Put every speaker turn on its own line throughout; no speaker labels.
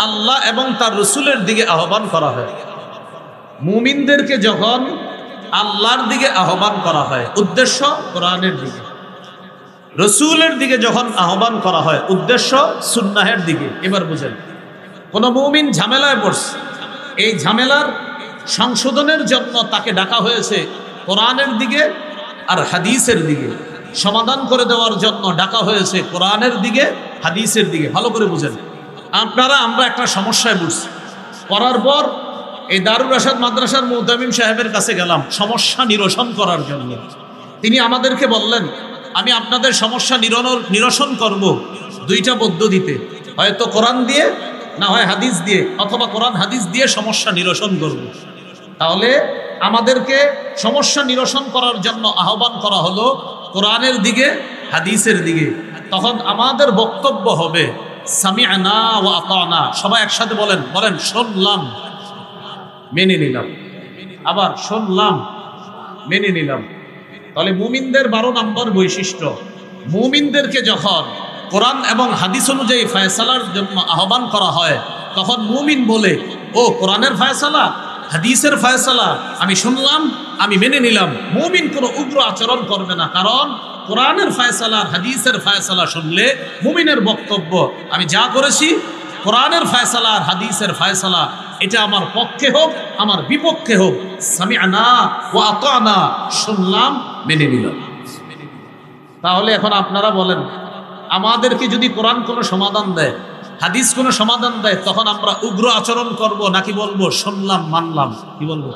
আল্লাহ এবং তার রসুলের দিকে আহ্বান করা হয়, মুমিনদেরকে যখন আল্লাহর দিকে আহ্বান করা হয় উদ্দেশ্য কোরআনের দিকে, রসুলের দিকে যখন আহ্বান করা হয় উদ্দেশ্য সুন্নাহের দিকে। এবার বুঝেন, কোন মুমিন ঝামেলায় পড়ছে, এই ঝামেলার সংশোধনের জন্য তাকে ডাকা হয়েছে কোরআনের দিকে আর হাদিসের দিকে, সমাধান করে দেওয়ার জন্য ডাকা হয়েছে কোরআনের দিকে হাদিসের দিকে। ভালো করে বুঝেন, আমরা একটা সমস্যায় বুঝছি, করার পর এই দারুল রাশেদ মাদ্রাসার মুহতামিম সাহেবের কাছে গেলাম সমস্যা নিরসন করার জন্য। তিনি আমাদেরকে বললেন, আমি আপনাদের সমস্যা নিরসন করব দুইটা পদ্ধতিতে, হয়তো কোরআন দিয়ে, না হয় হাদিস দিয়ে, অথবা কোরআন হাদিস দিয়ে সমস্যা নিরসন করব। তাহলে আমাদেরকে সমস্যা নিরসন করার জন্য আহ্বান করা হলো কোরআনের দিকে হাদিসের দিকে। তখন আমাদের বক্তব্য হবে সামি'না ওয়া আতা'না। সবাই একসাথে বলেন, শুনলাম মেনে নিলাম, আবার শুনলাম মেনে নিলাম। তাহলে মুমিনদের 12 নম্বর বৈশিষ্ট্য, মুমিনদেরকে যখন কোরআন এবং হাদিস অনুযায়ী ফয়সালার জন্য আহ্বান করা হয় তখন মুমিন বলে, ও কোরআনের ফয়সালা, হাদিসের ফয়সালা আমি শুনলাম, আমি মেনে নিলাম। মুমিন কোনো উগ্র আচরণ করবে না, কারণ কোরআনের ফয়সালা হাদিসের ফয়সালা শুনলে মুমিনের বক্তব্য, আমি যা করেছি কোরআনের ফয়সালা আর হাদিসের ফয়সালা, এটা আমার পক্ষে হোক আমার বিপক্ষে হোক, সামি'না ওয়া আতা'না, শুনলাম মেনে নিলাম। তাহলে এখন আপনারা বলেন, আমাদেরকে যদি কোরআন কোনো সমাধান দেয়, হাদিস কোনো সমাধান দেয়, তখন আমরা উগ্র আচরণ করব নাকি বলবো শুনলাম মানলাম? কি বলবো?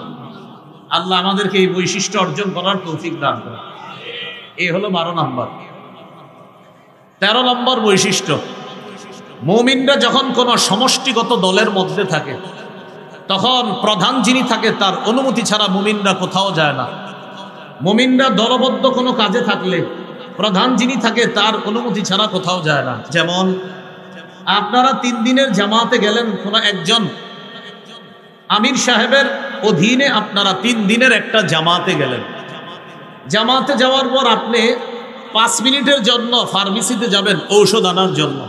আল্লাহ আমাদেরকে এই বৈশিষ্ট্য অর্জন করার তৌফিক দান করে। এই হলো 12 নম্বর। 13 নম্বর বৈশিষ্ট্য, মুমিনরা যখন কোনো সমষ্টিগত দলের মধ্যে থাকে তখন প্রধান যিনি থাকে তার অনুমতি ছাড়া মুমিনরা কোথাও যায় না। মুমিনরা দলবদ্ধ কোনো কাজে থাকলে প্রধান যিনি থাকে তার অনুমতি ছাড়া কোথাও যায় না। যেমন আপনারা 3 দিনের জামাতে গেলেন, কোনো একজন আমির সাহেবের অধীনে আপনারা 3 দিনের একটা জামাতে গেলেন। জামাতে যাওয়ার পর আপনি 5 মিনিটের জন্য ফার্মেসিতে যাবেন ঔষধ আনার জন্য।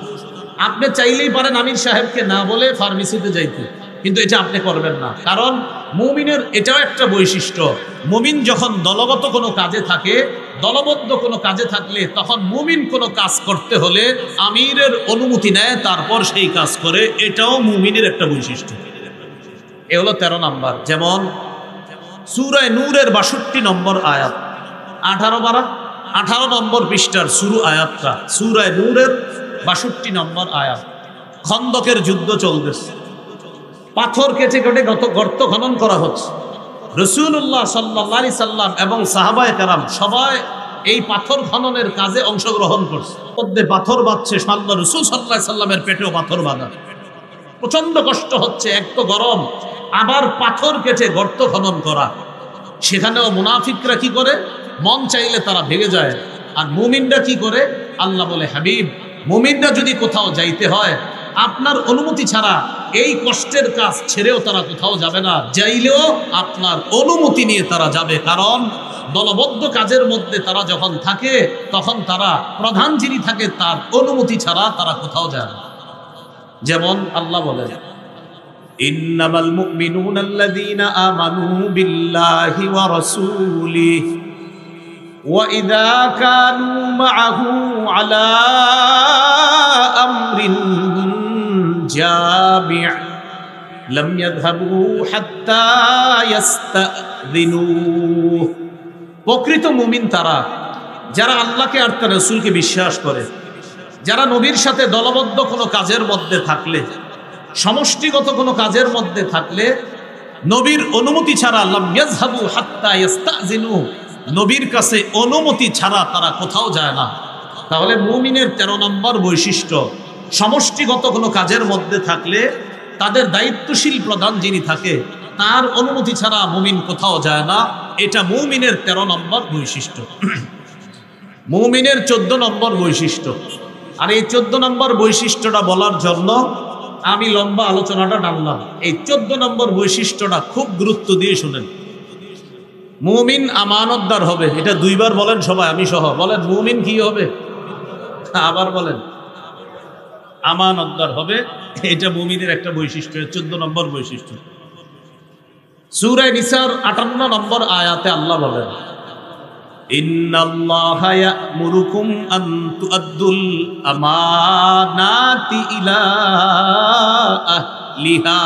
আপনি চাইলেই পারেন আমির সাহেবকে না বলে ফার্মেসিতে যাইতে, কিন্তু এটা আপনি করবেন না, কারণ মুমিনের এটাও একটা বৈশিষ্ট্য। মুমিন যখন দলগত কোনো কাজে থাকে, দলবদ্ধ কোনো কাজে থাকলে তখন মুমিন কোনো কাজ করতে হলে আমিরের অনুমতি নেয়, তারপর সেই কাজ করে। এটাও মুমিনের একটা বৈশিষ্ট্য। এ হলো 13 নম্বর। যেমন সূরা নূরের 62 নম্বর আয়াত, 18 নম্বর পৃষ্ঠার শুরু আয়াতটা, সূরা নূরের 62 নম্বর আয়াত। খন্দকের যুদ্ধ চলতেছে, পাথর কেটে কেটে গর্ত খনন করা হচ্ছে। রাসূলুল্লাহ সাল্লাল্লাহু আলাইহি সাল্লাম এবং সাহাবায়ে কেরাম সবাই এই পাথর খননের কাজে অংশগ্রহণ করছে। মধ্যে পাথর বাঁধছে, আল্লাহ রাসূল সাল্লাল্লাহু আলাইহি সাল্লামের পেটেও পাথর বাঁধা। প্রচন্ড কষ্ট হচ্ছে, এক তো গরম, আবার পাথর কেটে গর্ত খনন করা। সেখানেও মুনাফিকরা কি করে? মন চাইলে তারা ভেঙে যায়। আর মুমিনরা কি করে? আল্লাহ বলে, হাবিব, মুমিনরা যদি কোথাও যাইতে হয় আপনার অনুমতি ছাড়া এই কষ্টের কাজ ছেড়েও তারা কোথাও যাবে না, যাইলেও আপনার অনুমতি নিয়ে তারা যাবে। কারণ দলবদ্ধ কাজের মধ্যে তারা যখন থাকে তখন তারা প্রধান যিনি থাকে তার অনুমতি ছাড়া তারা কোথাও যায় না। যেমন আল্লাহ বলেন, ইন্নামাল মুমিনুনা আল্লাযীনা আমানু বিল্লাহি ওয়া রাসূলিহি ওয়া ইযা কানু মা'আহু আলা আমরিন জামি' লাম ইয়াযহাবু হাত্তা ইস্তাযিনুহু। প্রকৃত মুমিন তারা যারা আল্লাহকে আর তার রাসূলকে বিশ্বাস করে, যারা নবীর সাথে দলবদ্ধ কোনো কাজের মধ্যে থাকলে, সমষ্টিগত কোনো কাজের মধ্যে থাকলে নবীর অনুমতি ছাড়া লাম ইয়াযহাবু হাত্তা ইস্তাযিনুহু, নবীর কাছে অনুমতি ছাড়া তারা কোথাও যায় না। তাহলে মুমিনের 13 নম্বর বৈশিষ্ট্য, সমষ্টিগত কোনো কাজের মধ্যে থাকলে তাদের দায়িত্বশীল প্রধান যিনি থাকে তার অনুমতি ছাড়া মুমিন কোথাও যায় না। এটা মুমিনের 13 নম্বর বৈশিষ্ট্য। মুমিনের 14 নম্বর বৈশিষ্ট্য। আর এই 14 নম্বর বৈশিষ্ট্যটা বলার জন্য আমি লম্বা আলোচনাটা টানলাম। এই 14 নম্বর বৈশিষ্ট্যটা খুব গুরুত্ব দিয়ে শুনেন। মুমিন আমানতদার হবে। এটা 2 বার বলেন সবাই, আমি সহ বলেন, মুমিন কি হবে? আবার বলেন, আমানতদার হবে। এটা মুমিনের একটা বৈশিষ্ট্য, 14 নম্বর বৈশিষ্ট্য। সূরা নিসার 58 নম্বর আয়াতে আল্লাহ বলেন, ইন্নাল্লাহা ইয়া'মুরুকুম আন তু'আদ্দুল আমানাতি ইলা আহলিহা।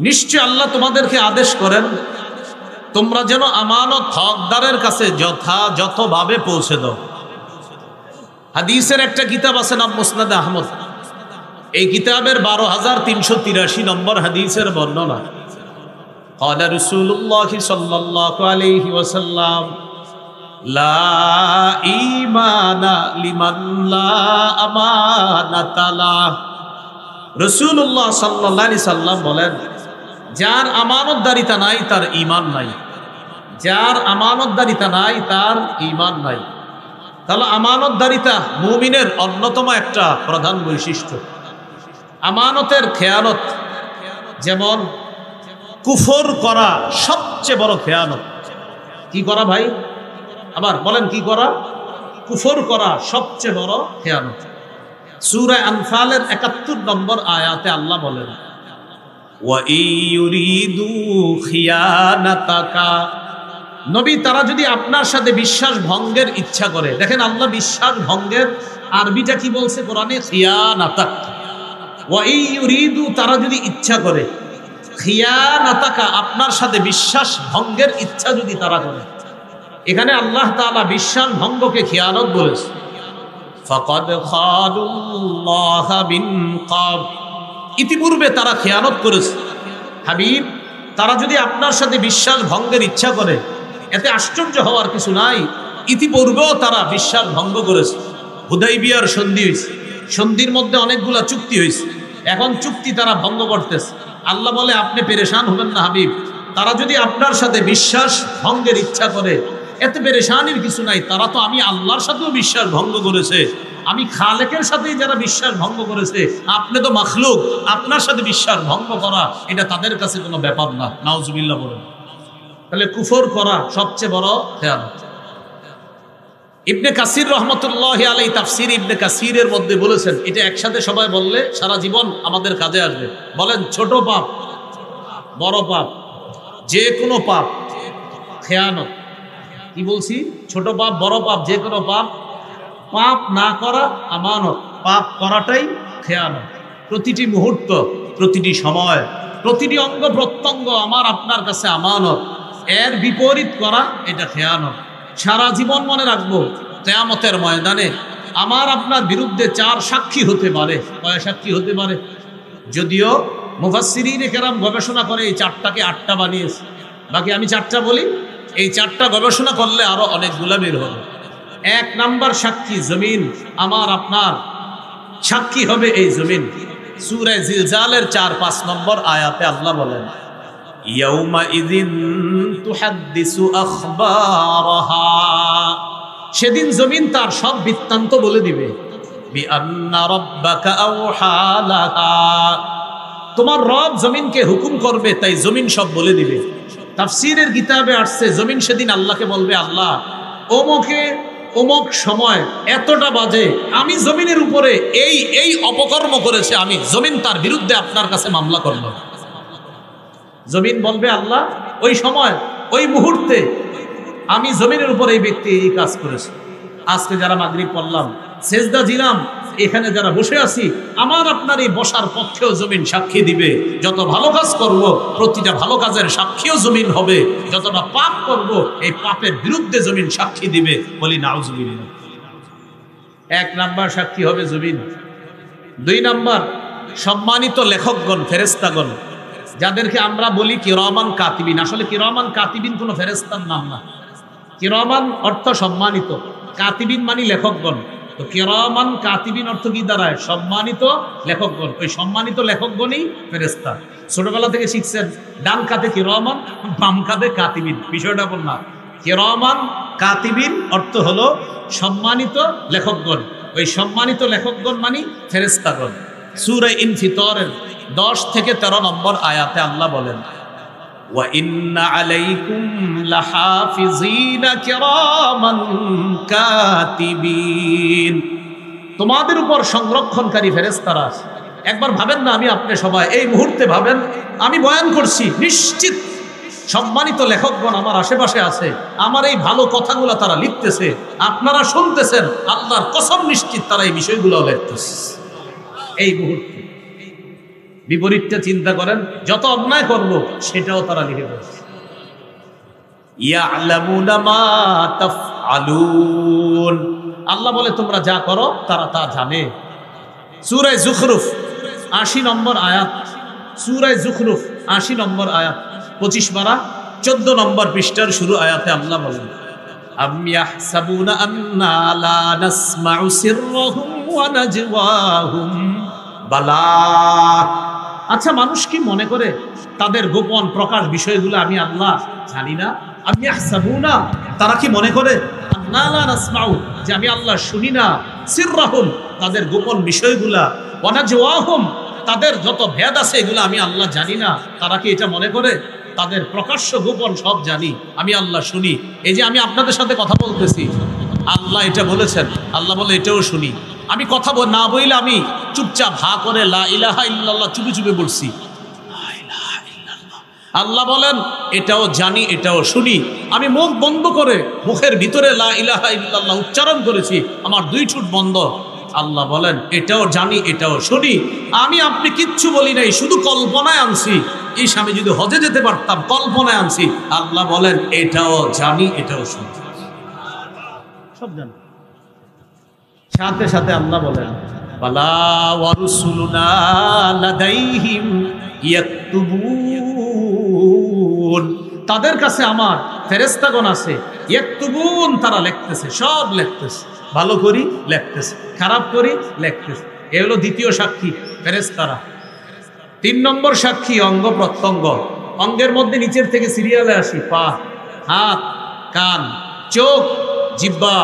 নিশ্চয় আল্লাহ তোমাদেরকে আদেশ করেন তোমরা যেন আমানত হকদারের কাছে যথাযথভাবে পৌঁছে দাও। হাদিসের একটা কিতাব আছে নাম মুসনাদ আহমদ। এই কিতাবের 12,383 নম্বর হাদিসের বর্ণনা। قال رسول الله صلى الله عليه وسلم لا إيمان لمن لا أمانة له। রাসূলুল্লাহ সাল্লাল্লাহু আলাইহি সাল্লাম বলেন, যার আমানতদারিতা নাই তার ঈমান নাই। যার আমানতদারিতা নাই তার ঈমান নাই। তাহলে আমানতদারিতা মুমিনের অন্যতম একটা প্রধান বৈশিষ্ট্য। আমানতের খেয়ানত, যেমন কুফর করা সবচেয়ে বড় খেয়ানত। কি করা ভাই? আবার বলেন, কি করা? কুফর করা সবচেয়ে বড় খেয়ানত। সূরা আনফালের 71 নম্বর আয়াতে আল্লাহ বলেন, ওয়া ইউরিদু খিয়ানাতাকা। নবী, তারা যদি আপনার সাথে বিশ্বাস ভঙ্গের ইচ্ছা করে। দেখেন আল্লাহ বিশ্বাস ভঙ্গের আরবিটা কি বলছে কোরআনে? খিয়ানাতাক। ওয়া ইউরিদু, তারা যদি ইচ্ছা করে, খিয়ানাতাকা, আপনার সাথে বিশ্বাস ভঙ্গের ইচ্ছা যদি তারা করে। এখানে আল্লাহ তাআলা বিশ্বাস ভঙ্গকে খিয়ানত বলেছে। ফাকাদ খালুল্লাহ বিন ক্বাব, ইতিপূর্বে তারা খিয়ানত করেছে। হাবিব, তারা যদি আপনার সাথে বিশ্বাস ভঙ্গের ইচ্ছা করে, এতে আশ্চর্য হওয়ার কিছু নাই। ইতিপূর্বেও তারা বিশ্বাস ভঙ্গ করেছে। হুদাইবিয়ার সন্ধি হয়েছে, সন্ধির মধ্যে অনেকগুলা চুক্তি হয়েছে, এখন চুক্তি তারা ভঙ্গ করতেছে। আল্লাহ বলে, আপনি পেরেশান হবেন না হাবিব। তারা যদি আপনার সাথে বিশ্বাস ভঙ্গের ইচ্ছা করে, এতে পেরেশানির কিছু নাই। তারা তো আমি আল্লাহর সাথেও বিশ্বাস ভঙ্গ করেছে, আমি খালেকের সাথেই যারা বিশ্বাস ভঙ্গ করেছে, আপনি তো মাখলুক, আপনার সাথে বিশ্বাস ভঙ্গ করা এটা তাদের কাছে কোনো ব্যাপার না। নাউজুবিল্লাহ বলেন। তাহলে কুফর করা সবচেয়ে বড় খেয়ানত। ইবনে কাসির রহমতুল্লাহি আলাইহি তাফসীর ইবনে কাসিরের মধ্যে বলেছেন, এটা একসাথে সবাই বললে সারা জীবন আমাদের কাজে আসবে। বলেন, ছোট পাপ, বড় পাপ, যে কোনো পাপ খেয়ানত। কি বলছি? ছোট পাপ, বড় পাপ, যে কোনো পাপ। পাপ না করা আমানত, পাপ করাটাই খেয়ানত। প্রতিটি মুহূর্ত, প্রতিটি সময়, প্রতিটি অঙ্গ প্রত্যঙ্গ আমার আপনার কাছে আমানত। এর বিপরীত করা এটা খেয়ানত। সারা জীবন মনে রাখবো, কিয়ামতের ময়দানে আমার আপনার বিরুদ্ধে 4 সাক্ষী হতে পারে। কয় সাক্ষী হতে পারে? যদিও মুফাসসিরিনে কেরাম গবেষণা করে এই 4টাকে 8টা বানিয়েছে। বাকি আমি 4টা বলি, এই 4টা গবেষণা করলে আরো অনেকগুলা বের হবে। 1 নাম্বার সাক্ষী জমিন, আমার আপনার সাক্ষী হবে এই জমিন। সূরা জিলজালের 4-5 নম্বর আয়াতে আল্লাহ বলেন, ইয়াউমা ইযিন তুহাদ্দিসু আখবারাহা। সেদিন জমিন তার সব বৃত্তান্ত বলে দিবে। বিআন্না রাব্বাকা আওহা লাহা, তোমার রব জমিনকে হুকুম করবে, তাই জমিন সব বলে দিবে। তাফসীরের কিতাবে আসছে, জমিন সেদিন আল্লাহকে বলবে, আল্লাহ ওমকে অমুক সময় এতটা বাজে আমি জমিনের উপরে এই এই অপকর্ম করেছে, আমি জমিন তার বিরুদ্ধে আপনার কাছে মামলা করব। জমিন বলবে, আল্লাহ ওই সময় ওই মুহূর্তে আমি জমিনের উপরে এই ব্যক্তি এই কাজ করেছে। আজকে যারা মাগরিব পড়লাম, সেজদা দিলাম, এখানে যারা বসে আছি, আমার আপনার এই বসার পক্ষেও জমিন সাক্ষী দিবে। যত ভালো কাজ করব, প্রতিটা ভালো কাজের সাক্ষীও জমিন হবে। যতটা পাপ করব, এই পাপের বিরুদ্ধে জমিন সাক্ষী দিবে। বলি নাউজুবিল্লাহ। 1 নাম্বার সাক্ষী হবে জমিন। 2 নাম্বার সম্মানিত লেখকগণ, ফেরেশতাগণ, যাদেরকে আমরা বলি কিরামান কাতিবিন। আসলে কিরামান কাতিবিন কোনো ফেরেশতার নাম না। কিরামান অর্থ সম্মানিত, কাতিবিন মানে লেখকগণ। তো কিরামান কাতিবিন অর্থ কি দাঁড়ায়? সম্মানিত লেখকগণ। ওই সম্মানিত লেখকগণই ফেরেশতা। ছোটবেলা থেকে শিখছেন, ডান কাঁধে কিরামান, বাম কাঁধে কাতিবিন। বিষয়টা বল না, কিরামান কাতিবিন অর্থ হলো সম্মানিত লেখকগণ। ওই সম্মানিত লেখকগণ মানে ফেরেশতাগণ। সূরা ইনফিতরের 10 থেকে 13 নম্বর আয়াতে আল্লাহ বলেন, ওয়া ইন্না আলাইকুম লাহাফিজিনা কিরামান কাতিবিন। তোমাদের উপর সংরক্ষণকারী ফেরেশতারা। একবার ভাবেন না, আমি আপনি সবাই এই মুহূর্তে ভাবেন, আমি বয়ান করছি, নিশ্চিত সম্মানিত লেখকগণ আমার আশেপাশে আছে, আমার এই ভালো কথাগুলো তারা লিখতেছে, আপনারা শুনতেছেন, আল্লাহর কসম নিশ্চিত তারা এই বিষয়গুলো লিখতেছে এই মুহূর্তে। বিপরীতটা চিন্তা করেন, যত অন্যায় করব সেটাও তারা লিখে ফেলছে। ইয়ালামুনা মা তাফআলুন, আল্লাহ বলে তোমরা যা করো তারা তা জানে। সূরা যুখরুফ ৮০ নম্বর আয়াত, সূরা যুখরুফ ৮০ নম্বর আয়াত ২৫ পারা ১৪ নম্বর পৃষ্ঠার শুরু আয়াতে আল্লাহ বলেন, আম ইয়াহসাবুনা আন্না লা নাসমাউ সিররাহুম ওয়া নাজওয়াহুম বালা। আচ্ছা, মানুষ কি মনে করে তাদের গোপন প্রকাশ বিষয়গুলো আমি আল্লাহ জানি না? আম ইয়াহসাবুনা, তারা কি মনে করে আন্না লা নাসমাউ, যে আমি আল্লাহ শুনি না, সিররাহুম, তাদের গোপন বিষয়গুলা, ওয়া নাজওয়াহুম, তাদের যত ভেদ আছে এগুলো আমি আল্লাহ জানি না? তারা কি এটা মনে করে? তাদের প্রকাশ্য গোপন সব জানি, আমি আল্লাহ শুনি। এই যে আমি আপনাদের সাথে কথা বলতেছি, আল্লাহ এটা বলেছেন, আল্লাহ বলে এটাও শুনি। আমি কথা না বইলে আমি চুপচাপ হা করে লা ইলাহা ইল্লাল্লাহ চুপি চুপি বলছি, আল্লাহ বলেন এটাও জানি, এটাও শুনি। আমি মুখ বন্ধ করে মুখের ভিতরে লা ইলাহা ইল্লাল্লাহ উচ্চারণ করেছি, আমার ২ ঠোঁট বন্ধ। আল্লাহ বলেন এটাও জানি, এটাও শুনি। আমি আপনি কিচ্ছু বলি নাই, শুধু কল্পনায় আনছি। এই আমি যদি হজে যেতে পারতাম, কল্পনায় আনছি। আল্লাহ বলেন এটাও জানি, এটাও শুনি, সব জানি। সাথে সাথে আল্লাহ বলেন বালা ওয়া রুসুলুনা লাদাইহিম ইয়াকতুবুন, তাদের কাছে আমার ফেরেশতাগণ আছে, ইয়াকতুবুন, তারা লিখতেছে, সব লিখতেছে, ভালো করি লিখতেছে, খারাপ করি লিখতেছে। এ হলো দ্বিতীয় সাক্ষী, ফেরেশতারা। ৩ নম্বর সাক্ষী অঙ্গ প্রত্যঙ্গ। অঙ্গের মধ্যে নিচের থেকে সিরিয়ালে আসি, পা, হাত, কান, চোখ, জিহ্বা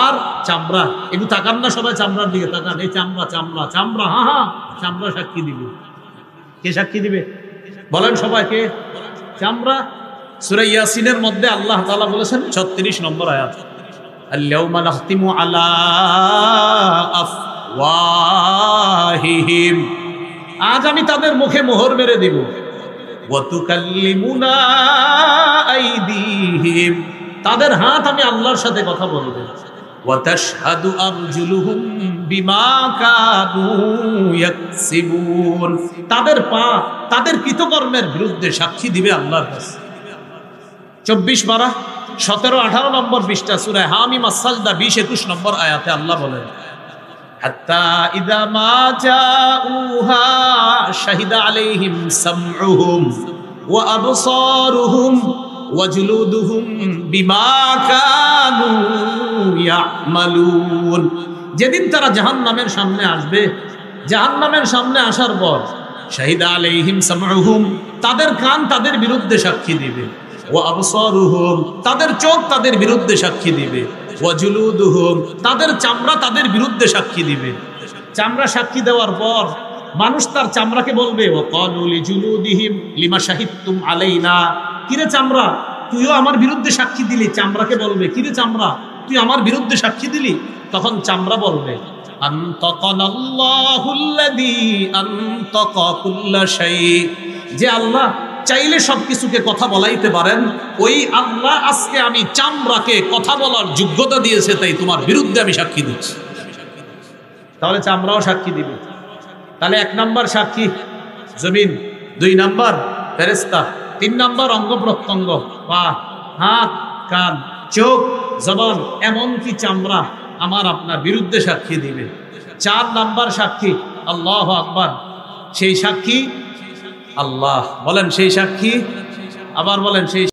আর চামড়া। একটু তাকান না সবাই, চামড়ার দিকে তাকান। এই চামড়া, চামড়া, চামড়া, হ্যাঁ হ্যাঁ, চামড়া সাক্ষী দিবে। কে সাক্ষী দিবে বলেন সবাই, কে? চামড়া। সূরা ইয়াসিনের মধ্যে আল্লাহ তাআলা বলেছেন ৩৬ নম্বর আয়াত, আল-ইয়াওমা নাখতিমু আলা আফওয়াহিহিম, আজ আমি তাদের মুখে মোহর মেরে দিব। ওয়া তুকাল্লিমুনা আইদিহিম, তাদের হাত আমি আল্লাহর সাথে কথা বলবে। ওয়া তাশহাদু আরজুলুহুম বিমা কানু ইয়াকসিবুন, তাদের পা তাদের কৃতকর্মের বিরুদ্ধে সাক্ষী দিবে আল্লাহর কাছে। ২৪ পারা ১৭-১৮ নম্বর পৃষ্ঠা সূরা হামিম আস-সাজদা ২০-২১ নম্বর আয়াতে আল্লাহ বলেন, হাত্তা ইযা মা জাউহা শাহিদা আলাইহিম সামউহুম ওয়া আবসারুহুম ওয়া জুলুদুহুম বিমা কানু ইয়ামালুন, যেদিন তারা জাহান্নামের সামনে আসবে, জাহান্নামের সামনে আসার পর শাহিদা আলাইহিম সামউহুম, তাদের কান তাদের বিরুদ্ধে সাক্ষী দিবে, ওয়া আবসারুহুম, তাদের চোখ তাদের বিরুদ্ধে সাক্ষী দিবে, ওয়া জুলুদুহুম, তাদের চামড়া তাদের বিরুদ্ধে সাক্ষী দিবে। চামড়া সাক্ষী দেওয়ার পর মানুষ তার চামড়াকে বলবে, ওয়া ক্বালু লিজুলুদিহিম লিমা শাহিদতুম আলাইনা, কিরে চামড়া তুইও আমার বিরুদ্ধে সাক্ষী দিলি। চামড়াকে বলবে, কিরে চামড়া তুই আমার বিরুদ্ধে সাক্ষী দিলি? তখন চামড়া বলবে, আনতাকানাল্লাহুল্লাযী আনতাকা কুল্লা শাই, যে আল্লাহ চাইলে সবকিছুকে কথা বলাইতে পারেন, ওই আল্লাহ আজকে আমি চামড়াকে কথা বলার যোগ্যতা দিয়েছে, তাই তোমার বিরুদ্ধে আমি সাক্ষী দিচ্ছি। তাহলে চামড়াও সাক্ষী দিবে। তাহলে ১ নম্বর সাক্ষী জমিন, ২ নম্বর ফেরেশতা, ৩ নম্বর অঙ্গ প্রত্যঙ্গ, পা, হাত, কান, চোখ, জবান, এমনকি চামড়া আমার আপনার বিরুদ্ধে সাক্ষী দিবে। ৪ নম্বর সাক্ষী আল্লাহু আকবার, সেই সাক্ষী আল্লাহ। বলেন সেই সাক্ষী, আবার বলেন সেই